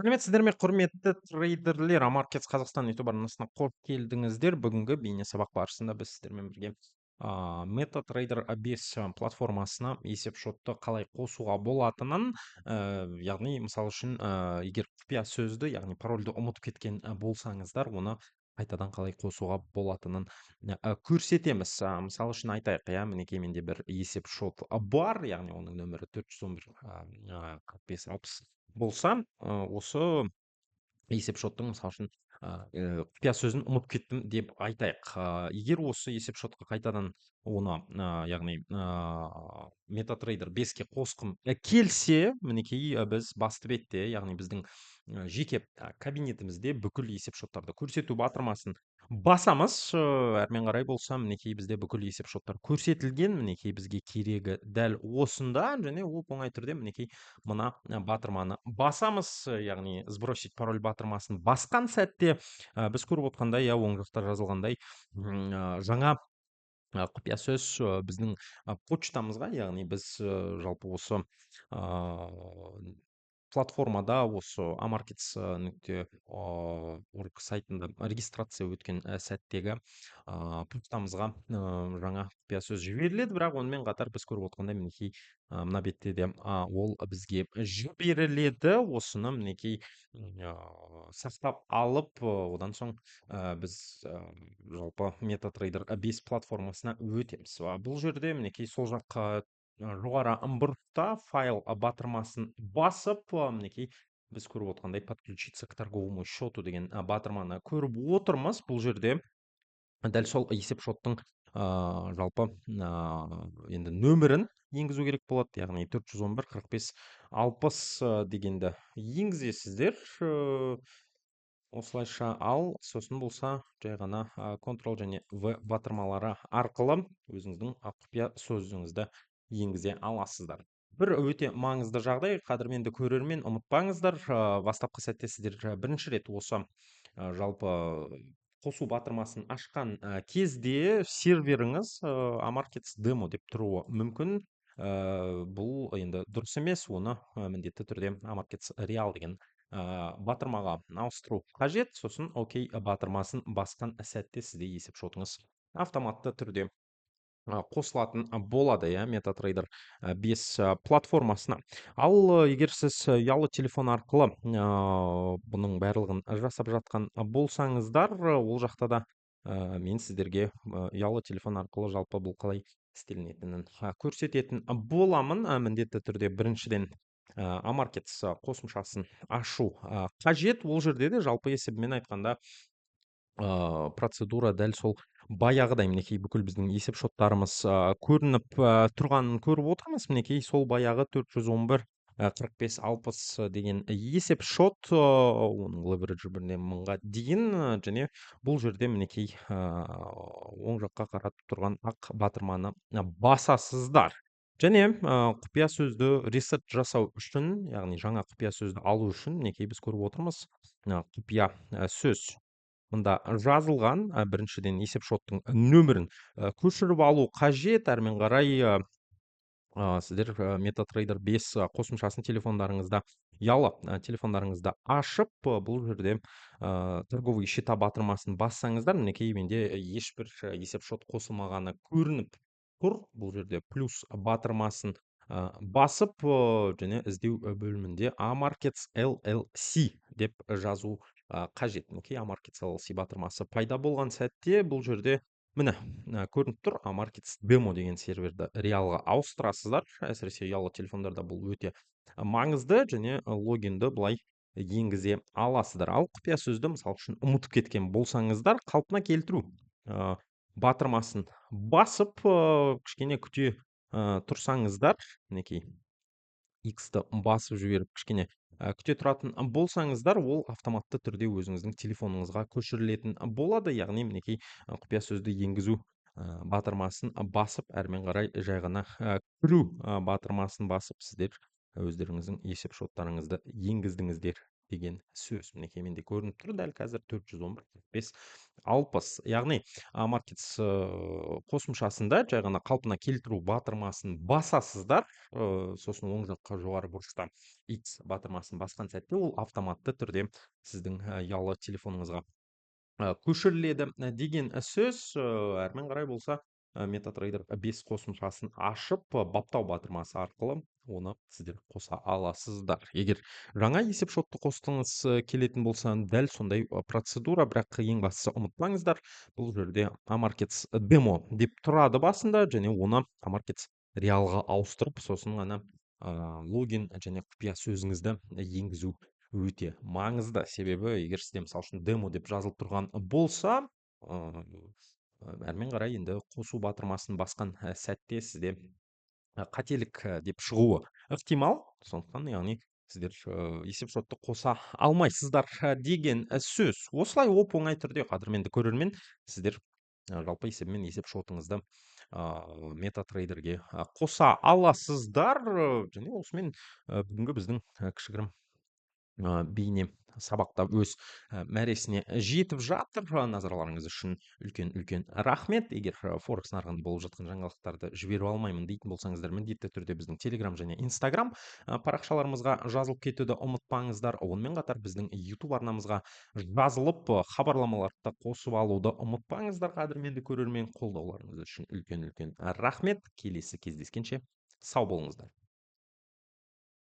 Сәлеметсіздер ме, құрметті трейдерлер? Амаркетс Қазақстан YouTube арнасына қош келдіңіздер. Бүгінгі бейне сабақ барысында біз сіздермен бірге MetaTrader 5 платформасына есепшотты қалай қосуға болатынын, яғни мысал үшін, егер құпия сөзді, яғни парольді ұмытып кеткен болсаңыздар, оны қайтадан қалай қосуға болатынын көрсетеміз. Мысал үшін айтайық, иә, мінекей менде бір есепшот бар, яғни оның нөмірі 411 4560 болса, осы есепшоттың мысал үшін құпия сөзін ұмытып кеттім деп айтайық. Егер осы есепшотқа қайтадан оны, яғни MetaTrader 5-ке қосқым келсе, мінекей біз басты бетте, яғни біздің жеке кабинетімізде бүкіл есепшоттарды көрсету батырмасын басамыз. Әрмен қарай болса, мінекей бізде бүкіл есепшоттар көрсетілген. Мінекей бізге керегі дәл осында, және оп-оңай түрде мінекей мына батырманы басамыз, яғни сбросить пароль батырмасын басқан сәтте біз көріп отқандай, иә, оң жақта жазылғандай жаңа құпия сөз біздің почтамызға, яғни біз жалпы осы платформада, осы Amarkets нүкте орг сайтында регистрация өткен сәттегі почтамызға жаңа құпия сөз жіберіледі, бірақ онымен қатар біз көріп отқандай мінекей мына бетте де ол бізге жіберіледі. Осыны мінекей сақтап алып, одан соң біз жалпы MetaTrader 5 платформасына өтеміз. Бұл жерде мінекей сол жаққа жоғары ымбұртта файл батырмасын басып, мінекей біз көріп отқандай подключиться к торговому счету деген батырманы көріп отырмыз. Бұл жерде дәл сол есепшоттың жалпы енді нөмірін енгізу керек болады, яғни 411 45 60 дегенді енгізесіздер. Осылайша, ал сосын болса жай ғана Ctrl және V батырмалары арқылы өзіңіздің құпия сөзіңізді енгізе аласыздар. Бір өте маңызды жағдай, қадірменді көрермен, ұмытпаңыздар, бастапқы сәтте сіздер бірінші рет осы жалпы қосу батырмасын ашқан кезде серверіңіз Amarkets Demo деп тұруы мүмкін. Бұл енді дұрыс емес, оны міндетті түрде Amarkets Real деген батырмаға ауыстыру қажет. Сосын окей батырмасын басқан сәтте сізде есепшотыңыз автоматты түрде қосылатын болады, иә, MetaTrader 5 платформасына. Ал егер сіз ұялы телефон арқылы бұның барлығын жасап жатқан болсаңыздар, ол жақта да мен сіздерге ұялы телефон арқылы жалпы бұл қалай істелінетінін көрсететін боламын. Міндетті түрде біріншіден Amarkets қосымшасын ашу қажет. Ол жерде де жалпы есебімен айтқанда процедура дәл сол баяғыдай, мінекей бүкіл біздің есепшоттарымыз көрініп тұрғанын көріп отырмыз. Мінекей сол баяғы 411 45 60 деген есепшот, оның левериджі 1-нен 1000-ға дейін, және бұл жерде мінекей оң жаққа қаратып тұрған ақ батырманы басасыздар. Және құпия сөзді ресет жасау үшін, яғни жаңа құпия сөзді алу үшін, мінекей біз көріп отырмыз құпия сөз мында жазылған. Біріншіден есепшоттың нөмірін көшіріп алу қажет. Әрмен қарай сіздер MetaTrader 5 қосымшасын телефондарыңызда, ұялы телефондарыңызда ашып, бұл жерде торговый счета батырмасын бассаңыздар, мінекей менде ешбір есепшот қосылмағаны көрініп тұр. Бұл жерде плюс батырмасын басып, және іздеу бөлімінде Amarkets LLC деп жазу қажет. Мінекей Amarkets LLC батырмасы пайда болған сәтте бұл жерде міне көрініп тұр, Amarkets Demo деген серверді реалға ауыстырасыздар. Әсіресе ұялы телефондарда бұл өте маңызды, және логинді былай енгізе аласыздар. Ал құпия сөзді мысал үшін ұмытып кеткен болсаңыздар, қалпына келтіру батырмасын басып, кішкене күте тұрсаңыздар, мінекей X-ті басып жіберіп кішкене күте тұратын болсаңыздар, ол автоматты түрде өзіңіздің телефоныңызға көшірілетін болады. Яғни мінекей құпия сөзді енгізу батырмасын басып, әрмен қарай жай ғана кіру батырмасын басып, сіздер өздеріңіздің есепшоттарыңызды енгіздіңіздер деген сөз. Мінекей менде көрініп тұр дәл қазір 411 45 60. Яғни Markets қосымшасында жай ғана қалпына келтіру батырмасын басасыздар. Сосын оң жаққа жоғары бұрышта X батырмасын басқан сәтте ол автоматты түрде сіздің ұялы телефоныңызға көшіріледі деген сөз. Әрмен қарай болса MetaTrader 5 қосымшасын ашып баптау батырмасы арқылы оны сіздер қоса аласыздар. Егер жаңа есепшотты қосқыңыз келетін болса, дәл сондай процедура, бірақ ең бастысы ұмытпаңыздар, бұл жерде Markets Demo деп тұрады басында, және оны Markets реалға ауыстырып, сосын ғана логин және құпия сөзіңізді енгізу өте маңызды. Себебі егер сізде мысалы үшін демо деп жазылып тұрған болса, әрмен қарай енді қосу батырмасын басқан сәтте сізде қателік деп шығуы ықтимал. Сондықтан яғни сіздер есепшотты қоса алмайсыздар деген сөз. Осылай оп-оңай түрде, қадірменді көрермен, сіздер жалпы есебімен есепшотыңызды MetaTraderге қоса аласыздар. Және осымен бүгінгі біздің кішігірім бейне сабақта өз мәресіне жетіп жатыр. Назарларыңыз үшін үлкен рахмет. Егер Форекс нарығында болып жатқан жаңалықтарды жіберіп алмаймын дейтін болсаңыздар, міндетті түрде біздің Telegram және Instagram парақшаларымызға жазылып кетуді ұмытпаңыздар. Онымен қатар біздің YouTube арнамызға жазылып хабарламаларды қосып алуды ұмытпаңыздар. Қадірменді көрермен, қолдауларыңыз үшін үлкен рахмет. Келесі кездескенше сау болыңыздар.